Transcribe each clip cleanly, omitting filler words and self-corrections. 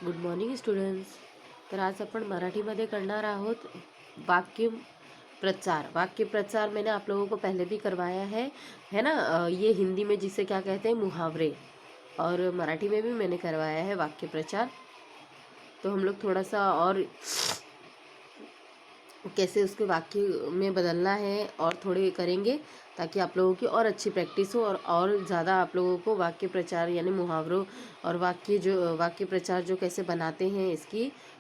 Good morning students. तर आज आपण मराठीमध्ये करणार आहोत वाक्य प्रचार. वाक्य प्रचार मैंने आप लोगों को पहले भी करवाया है ना. ये हिंदी में जिसे क्या कहते हैं, मुहावरे, और मराठी में भी मैंने करवाया है वाक्य प्रचार. तो हम लोग थोड़ा सा और कैसे उसके वाक्य में बदलना है और थोड़े करेंगे, ताकि आप लोगों की और अच्छी प्रैक्टिस हो और ज़्यादा आप लोगों को वाक्य प्रचार यानी मुहावरों और वाक्य प्रचार जो कैसे बनाते हैं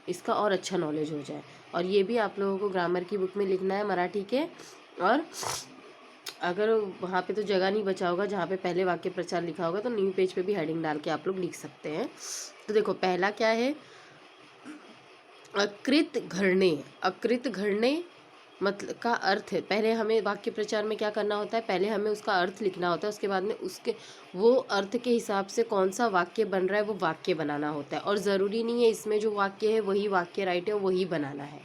इसका और अच्छा नॉलेज हो जाए. और ये भी आप लोगों को ग्रामर की बुक में लिखना है मराठी के. और अगर वहाँ पे तो जगह नहीं बचा होगा जहाँ पे पहले वाक्य प्रचार लिखा होगा, तो न्यू पेज पे भी हेडिंग डाल के आप लोग लिख सकते हैं. तो देखो, पहला क्या है, अकृत घृणे. अकृत घृणे मतलब का अर्थ है, पहले हमें वाक्य प्रचार में क्या करना होता है, पहले हमें उसका अर्थ लिखना होता है, उसके बाद में उसके वो अर्थ के हिसाब से कौन सा वाक्य बन रहा है वो वाक्य बनाना होता है. और ज़रूरी नहीं है इसमें जो वाक्य है वही वाक्य राइट है, वही बनाना है.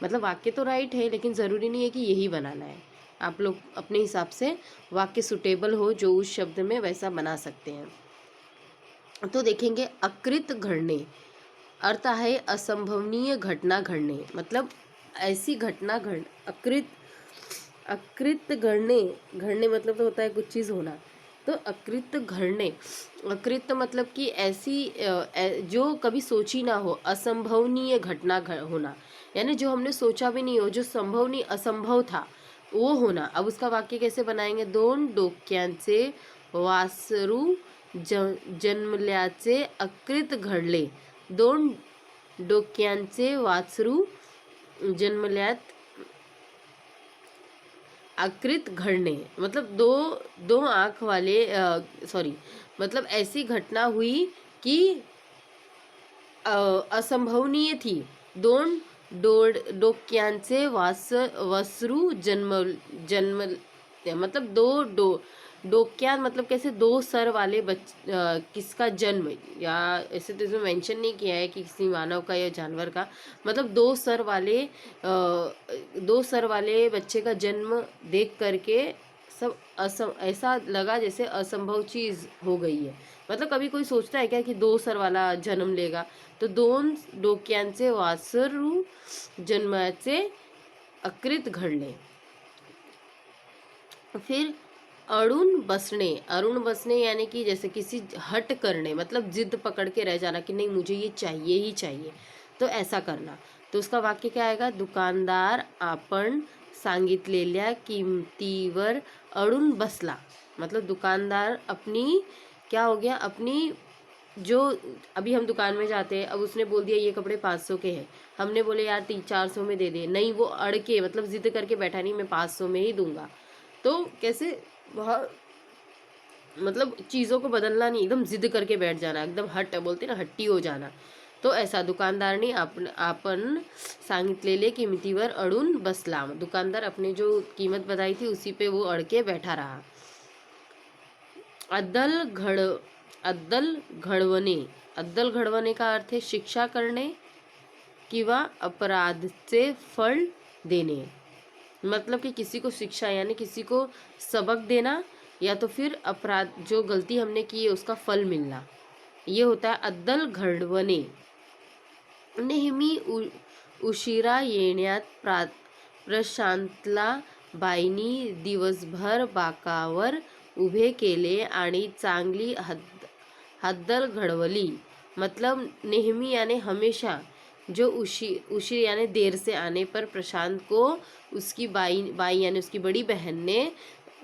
मतलब वाक्य तो राइट है, लेकिन ज़रूरी नहीं है कि यही बनाना है. आप लोग अपने हिसाब से वाक्य सुटेबल हो जो उस शब्द में, वैसा बना सकते हैं. तो देखेंगे, अकृत घृणे अर्थ है असंभवनीय घटना घड़ने. मतलब ऐसी घटना घड़. अकृत अकृत घड़ने. घड़ने मतलब तो होता है कुछ चीज़ होना. तो अकृत घड़ने, अकृत मतलब कि ऐसी जो कभी सोची ना हो. असंभवनीय घटना होना यानी जो हमने सोचा भी नहीं हो, जो संभव नहीं, असंभव था वो होना. अब उसका वाक्य कैसे बनाएंगे, दोन डोक्यांचे वासरू जन्मल्याचे अकृत घडले. दोन डोक्यांचे वासरू जन्मल्यात अकृत घडणे. मतलब दो दो आँख वाले, सॉरी, मतलब ऐसी घटना हुई कि असंभवनीय थी. दोन डोक्यांचे वासरू जन्म मतलब दो डोक्या मतलब कैसे, दो सर वाले किसका जन्म, या ऐसे तो इसमें मेंशन नहीं किया है कि किसी मानव का या जानवर का. मतलब दो सर वाले बच्चे का जन्म देख करके सब ऐसा लगा जैसे असंभव चीज़ हो गई है. मतलब कभी कोई सोचता है क्या कि दो सर वाला जन्म लेगा. तो दोन डोक्यांचे वासरू जन्माचे अकृत घडले. फिर अड़ून बसने यानी कि जैसे किसी हट करणे, मतलब जिद पकड़ के रह जाना कि नहीं मुझे ये चाहिए ही चाहिए, तो ऐसा करना. तो उसका वाक्य क्या आएगा, दुकानदार आपण सांगितलेल्या किमतीवर अड़ून बसला. मतलब दुकानदार अपनी, क्या हो गया, अपनी जो, अभी हम दुकान में जाते हैं, अब उसने बोल दिया ये कपड़े 500 के हैं, हमने बोले यार 400 में दे दे, नहीं वो अड़ के, मतलब जिद करके बैठा, नहीं मैं 500 में ही दूंगा. तो कैसे वह, मतलब चीज़ों को बदलना नहीं, एकदम जिद करके बैठ जाना, एकदम हट बोलते ना, हट्टी हो जाना. तो ऐसा दुकानदारने आपण सांगितलेले किमतीवर अड़ून बसला. दुकानदार अपने जो कीमत बताई थी उसी पे वो अड़ के बैठा रहा. अद्दल घडवणे का अर्थ है शिक्षा करणे किंवा अपराधचे फल देणे. मतलब कि किसी को शिक्षा यानी किसी को सबक देना, या तो फिर अपराध, जो गलती हमने की है उसका फल मिलना, ये होता है अद्दल घडवणे. नेहमी उशिरा येण्यात प्रशांतला बाईंनी दिवसभर बाकावर उभे केले आणि चांगली हद्दल घडवली. मतलब नेहमी यानी हमेशा, जो उशीर यानी देर से आने पर प्रशांत को उसकी बाई यानी उसकी बड़ी बहन ने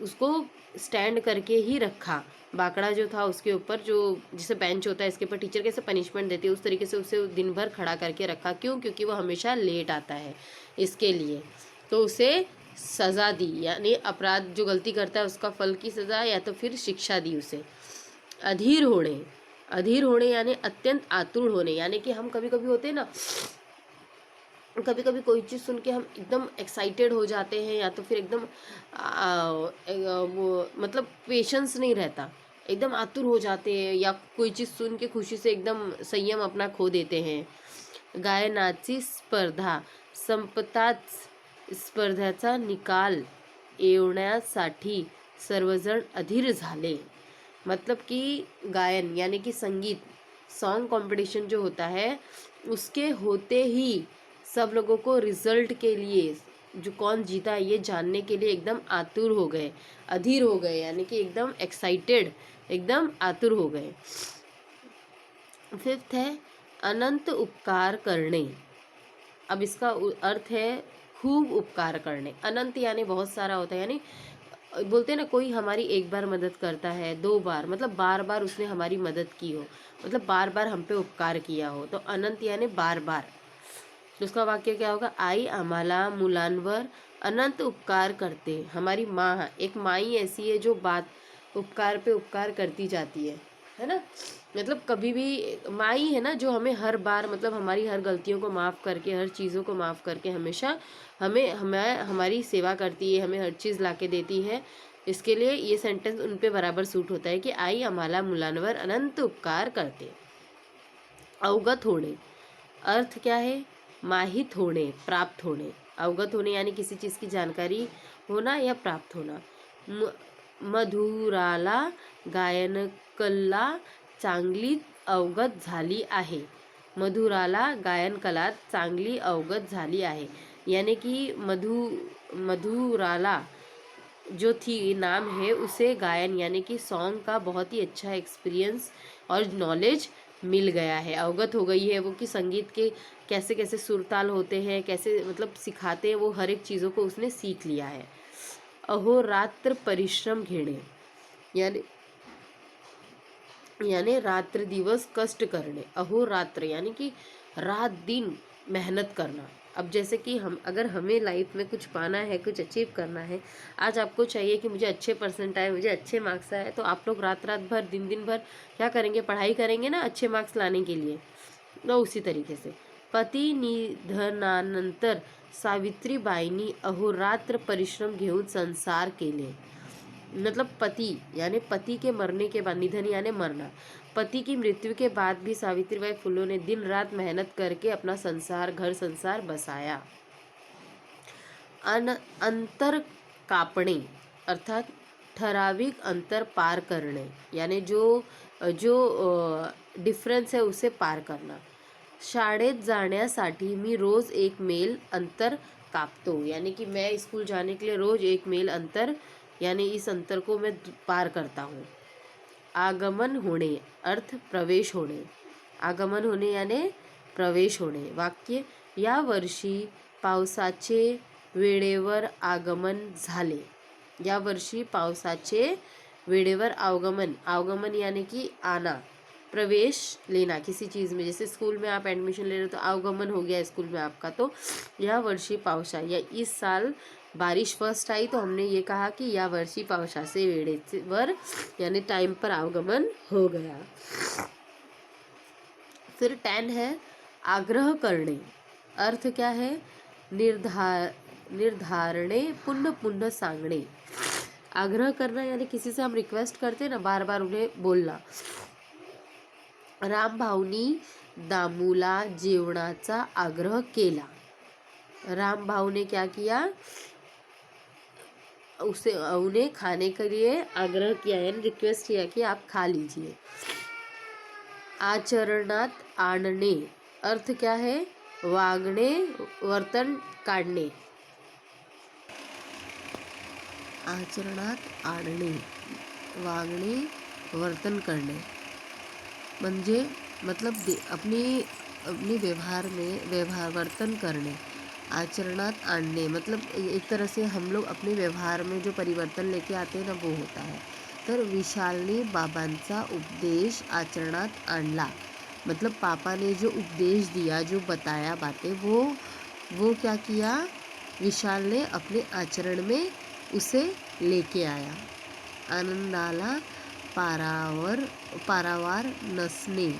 उसको स्टैंड करके ही रखा. बाकड़ा जो था उसके ऊपर, जो जिसे बेंच होता है इसके ऊपर टीचर कैसे पनिशमेंट देती है उस तरीके से उसे दिन भर खड़ा करके रखा. क्यों, क्योंकि वो हमेशा लेट आता है, इसके लिए. तो उसे सज़ा दी, यानी अपराध जो गलती करता है उसका फल की सज़ा, या तो फिर शिक्षा दी उसे. अधीर होने यानी अत्यंत आतुर होने. यानी कि हम कभी कभी होते हैं ना, कभी कभी कोई चीज़ सुन के हम एकदम एक्साइटेड हो जाते हैं, या तो फिर एकदम वो मतलब पेशेंस नहीं रहता, एकदम आतुर हो जाते हैं, या कोई चीज़ सुन के खुशी से एकदम संयम अपना खो देते हैं. गायनाची स्पर्धा संपताच स्पर्धेचा निकाल येण्यासाठी सर्वजण अधीर झाले. मतलब कि गायन यानी कि संगीत सॉन्ग कंपटीशन जो होता है उसके होते ही सब लोगों को रिजल्ट के लिए जो कौन जीता है ये जानने के लिए एकदम आतुर हो गए, अधीर हो गए, यानी कि एकदम एक्साइटेड, एकदम आतुर हो गए। फिफ्थ है अनंत उपकार करने। अब इसका अर्थ है खूब उपकार करने। अनंत यानी बहुत सारा होता है, यानी बोलते हैं ना कोई हमारी एक बार मदद करता है, 2 बार, मतलब बार बार उसने हमारी मदद की हो, मतलब बार बार हम पे उपकार किया हो, तो अनंत यानी बार बार। तो उसका वाक्य क्या होगा, आई आम्हाला मुलांवर अनंत उपकार करते। हमारी माँ, एक माई ऐसी है जो बात उपकार पे उपकार करती जाती है ना। मतलब कभी भी माँ ही है ना जो हमें हर बार, मतलब हमारी हर गलतियों को माफ़ करके, हर चीज़ों को माफ़ करके हमेशा हमें हमारी सेवा करती है, हमें हर चीज़ ला के देती है। इसके लिए ये सेंटेंस उन पे बराबर सूट होता है कि आई आम्हाला मुलांवर अनंत उपकार करते। अवगत होणे, अर्थ क्या है, माहित होणे, प्राप्त होणे। अवगत होणे यानी किसी चीज़ की जानकारी होना या प्राप्त होना। मधुराला गायन कला चांगली अवगत झाली आहे। मधुराला गायन कला चांगली अवगत झाली आहे, यानी कि मधुराला जो थी नाम है, उसे गायन यानी कि सॉन्ग का बहुत ही अच्छा एक्सपीरियंस और नॉलेज मिल गया है, अवगत हो गई है वो कि संगीत के कैसे कैसे सुरताल होते हैं, कैसे मतलब सिखाते हैं, वो हर एक चीज़ों को उसने सीख लिया है। अहोरात्र परिश्रम घेणे, यानी रात्र दिवस कष्ट करने। अहोरात्र यानी कि रात दिन मेहनत करना। अब जैसे कि अगर हमें लाइफ में कुछ पाना है, कुछ अचीव करना है, आज आपको चाहिए कि मुझे अच्छे परसेंट आए, मुझे अच्छे मार्क्स आए, तो आप लोग रात रात भर, दिन दिन भर क्या करेंगे, पढ़ाई करेंगे ना अच्छे मार्क्स लाने के लिए। तो उसी तरीके से पती निधनानंतर सावित्रीबाईंनी अहोरात्र परिश्रम घेऊन संसार केले। मतलब पति यानी पति के मरने के बाद, निधन यानी मरना, पति की मृत्यु के बाद भी सावित्रीबाई फुले ने दिन रात मेहनत करके अपना संसार, घर संसार बसाया। अंतर कापणे अर्थात ठराविक अंतर पार करणे, यानी जो डिफरन्स है उसे पार करना। शाळेत जाण्यासाठी मी रोज 1 मैल अंतर कापतो, यानी कि मैं स्कूल जाने के लिए रोज 1 मैल अंतर, यानी इस अंतर को मैं पार करता हूँ। आगमन होणे अर्थ प्रवेश होणे। आगमन होणे यानी प्रवेश होणे। वाक्य, या वर्षी पावसाचे वेळेवर आगमन झाले। या वर्षी पावसाचे वेळेवर आगमन, आगमन यानी कि आना, प्रवेश लेना किसी चीज़ में, जैसे स्कूल में आप एडमिशन ले रहे हो तो आगमन हो गया स्कूल में आपका। तो या वर्षी पावसा, या इस साल बारिश फर्स्ट आई तो हमने ये कहा कि या वर्षी पावसाचे वेळेवर यानी टाइम पर आगमन हो गया। फिर 10 है आग्रह करणे। अर्थ क्या है, निर्धारणे पुनः पुनः सांगणे। आग्रह करना यानी किसी से हम रिक्वेस्ट करते हैं ना, बार बार उन्हें बोलना। रामभाऊनी दामूला जेवणाचा आग्रह केला। रामभाऊ ने क्या किया, उन्हें खाने के लिए आग्रह किया, यानी रिक्वेस्ट किया कि आप खा लीजिए। आचरणात आणणे अर्थ क्या है, वागणे, वर्तन काढणे। आचरणात आणणे, वागणे, वर्तन करणे, म्हणजे मतलब अपनी व्यवहार में वर्तन करणे। आचरणात आणणे मतलब एक तरह से हम लोग अपने व्यवहार में जो परिवर्तन लेके आते हैं ना, वो होता है। तर विशालने बाबांचा उपदेश आचरणात आणला, मतलब पापा ने जो उपदेश दिया, जो बताया बातें, वो क्या किया, विशाल ने अपने आचरण में उसे लेके आया। आनंदाला पारावार नसणे,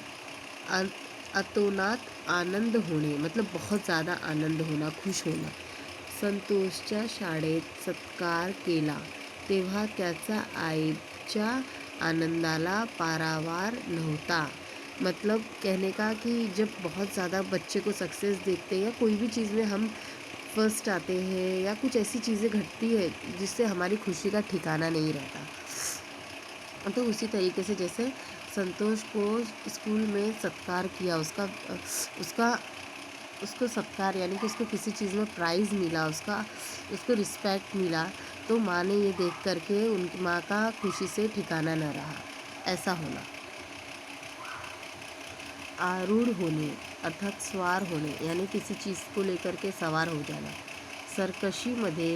अतोनात आनंद होणे, मतलब बहुत ज़्यादा आनंद होना, खुश होना। संतोषच्या शाळेत सत्कार केला तेव्हा त्याचा आईच्या आनंदाला पारावार नव्हता। मतलब कहने का कि जब बहुत ज़्यादा बच्चे को सक्सेस देखते हैं या कोई भी चीज़ में हम फर्स्ट आते हैं या कुछ ऐसी चीज़ें घटती है जिससे हमारी खुशी का ठिकाना नहीं रहता, तो उसी तरीके से जैसे संतोष को स्कूल में सत्कार किया, उसको सत्कार यानी कि उसको किसी चीज़ में प्राइज़ मिला, उसको रिस्पेक्ट मिला, तो माँ ने ये देख करके उनकी माँ का खुशी से ठिकाना न रहा। ऐसा होना। आरूढ़ होणे अर्थात स्वार होणे यानी किसी चीज़ को लेकर के सवार हो जाना। सरकशीमध्ये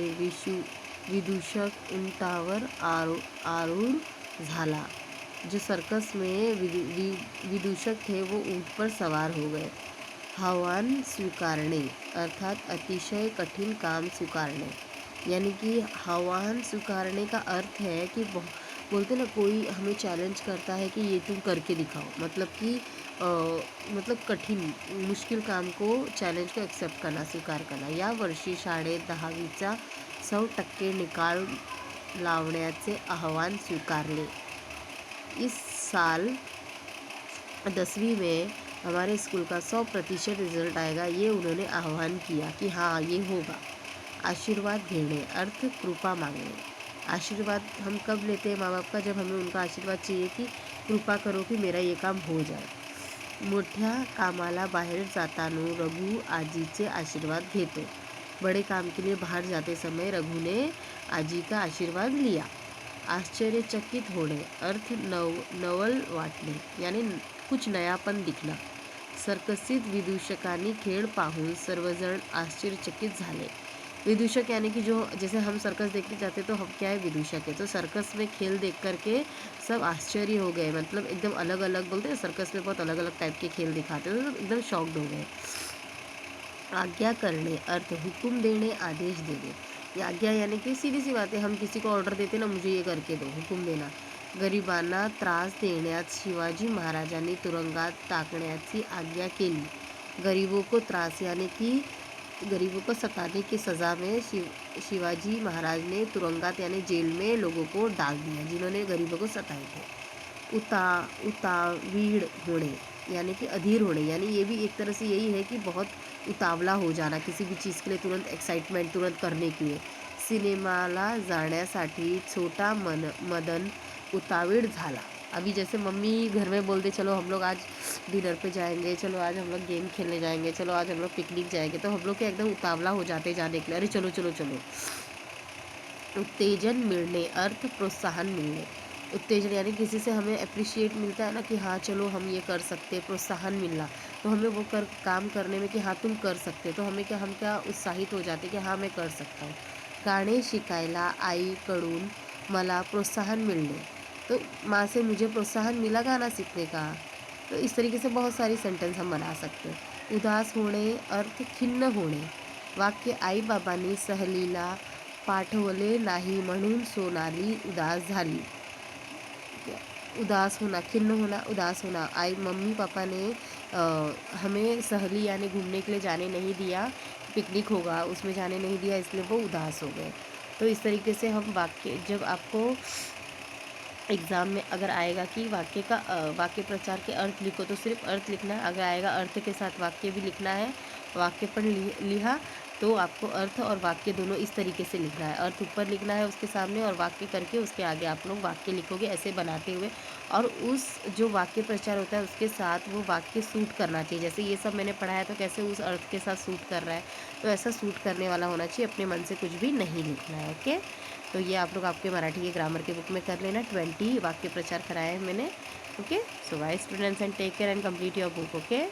विदूषक उंटावर आरूढ़ झाला। जो सर्कस में विदूषक थे वो ऊँट पर सवार हो गए। आह्वान स्वीकारणे अर्थात अतिशय कठिन काम स्वीकारणे यानी कि आह्वान स्वीकारने का अर्थ है कि बोलते ना, कोई हमें चैलेंज करता है कि ये तुम करके दिखाओ, मतलब कि मतलब कठीण मुश्किल काम को चॅलेंज को एक्सेप्ट करना, स्वीकार करना। या वर्षी शाळेत 10वीचा 100% निकाल लावण्याचे आह्वान स्वीकारले। इस साल 10वीं में हमारे स्कूल का 100% रिजल्ट आएगा, ये उन्होंने आह्वान किया कि हाँ ये होगा। आशीर्वाद घेणे अर्थ कृपा मांगणे। आशीर्वाद हम कब लेते हैं माँ बाप का? जब हमें उनका आशीर्वाद चाहिए कि कृपा करो कि मेरा ये काम हो जाए। मोठ्या कामाला बाहेर जाताना रघु आजीचे आशीर्वाद घेतो। बड़े काम के लिए बाहर जाते समय रघु ने आजी का आशीर्वाद लिया। आश्चर्यचकित होणे अर्थ नवल वाटणे यानी कुछ नयापन दिखना। सर्कसीत विदूषकांनी खेळ पाहून सर्वजण आश्चर्यचकित झाले। विदूषक यानी कि जो जैसे हम सर्कस देखने जाते तो हम क्या है, विदूषक है। तो सर्कस में खेल देख करके सब आश्चर्य हो गए, मतलब एकदम अलग अलग, बोलते हैं सर्कस में बहुत अलग अलग टाइप के खेल दिखाते हैं, तो एकदम शॉक्ड हो गए। आज्ञा करणे अर्थ हुक्म देणे, आदेश देणे। ये आज्ञा यानी कि सीधी सी बात है, हम किसी को ऑर्डर देते ना, मुझे ये करके दो, हुक्म देना। गरिबांना त्रास देण्यात शिवाजी महाराजांनी तुरुंगात टाकण्याची आज्ञा केली। गरीबों को त्रास यानी कि गरीबों को सताने की सज़ा में शिवाजी महाराज ने तुरुंगात यानी जेल में लोगों को डाल दिया जिन्होंने गरीबों को सताए थे। उतावीड़ होणे यानी कि अधीर होणे, यानी ये भी एक तरह से यही है कि बहुत उतावला हो जाना किसी भी चीज़ के लिए, तुरंत एक्साइटमेंट तुरंत करने के लिए। सिनेमाला जाण्यासाठी छोटा मदन उतावीड़ झाला। अभी जैसे मम्मी घर में बोल दे चलो हम लोग आज डिनर पे जाएंगे, चलो आज हम लोग गेम खेलने जाएंगे, चलो आज हम लोग पिकनिक जाएंगे, तो हम लोग के एकदम उतावला हो जाते जाने के लिए, अरे चलो चलो चलो। उत्तेजन मिलने अर्थ प्रोत्साहन मिलने। उत्तेजन यानी किसी से हमें अप्रिशिएट मिलता है ना कि हाँ चलो हम ये कर सकते हैं, प्रोत्साहन मिलना, तो हमें वो काम करने में कि हाँ तुम कर सकते हो, तो हम क्या उत्साहित हो जाते कि हाँ मैं कर सकता हूँ। गाणे शिकायला आईकडून मला प्रोत्साहन मिलने, तो माँ से मुझे प्रोत्साहन मिला गाना सीखने का। तो इस तरीके से बहुत सारी सेंटेंस हम बना सकते हैं। उदास होणे अर्थ खिन्न होणे। वाक्य आई बाबांनी सहलीला पाठवले नाही म्हणून सोनाली उदास झाली। उदास होना, खिन्न होना, उदास होना। आई मम्मी पापा ने हमें सहली यानी घूमने के लिए जाने नहीं दिया, पिकनिक होगा उसमें जाने नहीं दिया, इसलिए वो उदास हो गए। तो इस तरीके से हम वाक्य, जब आपको एग्ज़ाम में अगर आएगा कि वाक्य प्रचार के अर्थ लिखो, तो सिर्फ अर्थ लिखना है। अगर आएगा अर्थ के साथ वाक्य भी लिखना है, वाक्य पर लिखा तो आपको अर्थ और वाक्य दोनों इस तरीके से लिखना है। अर्थ ऊपर लिखना है उसके सामने और वाक्य करके उसके आगे आप लोग वाक्य लिखोगे ऐसे बनाते हुए, और उस जो वाक्य प्रचार होता है उसके साथ वो वाक्य सूट करना चाहिए। जैसे ये सब मैंने पढ़ाया तो कैसे उस अर्थ के साथ सूट कर रहा है, तो ऐसा सूट करने वाला होना चाहिए, अपने मन से कुछ भी नहीं लिखना है। ओके, तो ये आप लोग आपके मराठी के ग्रामर के बुक में कर लेना। 20 वाक्य प्रचार कराए हैं मैंने। Okay, so wise students and take care and complete your book. Okay.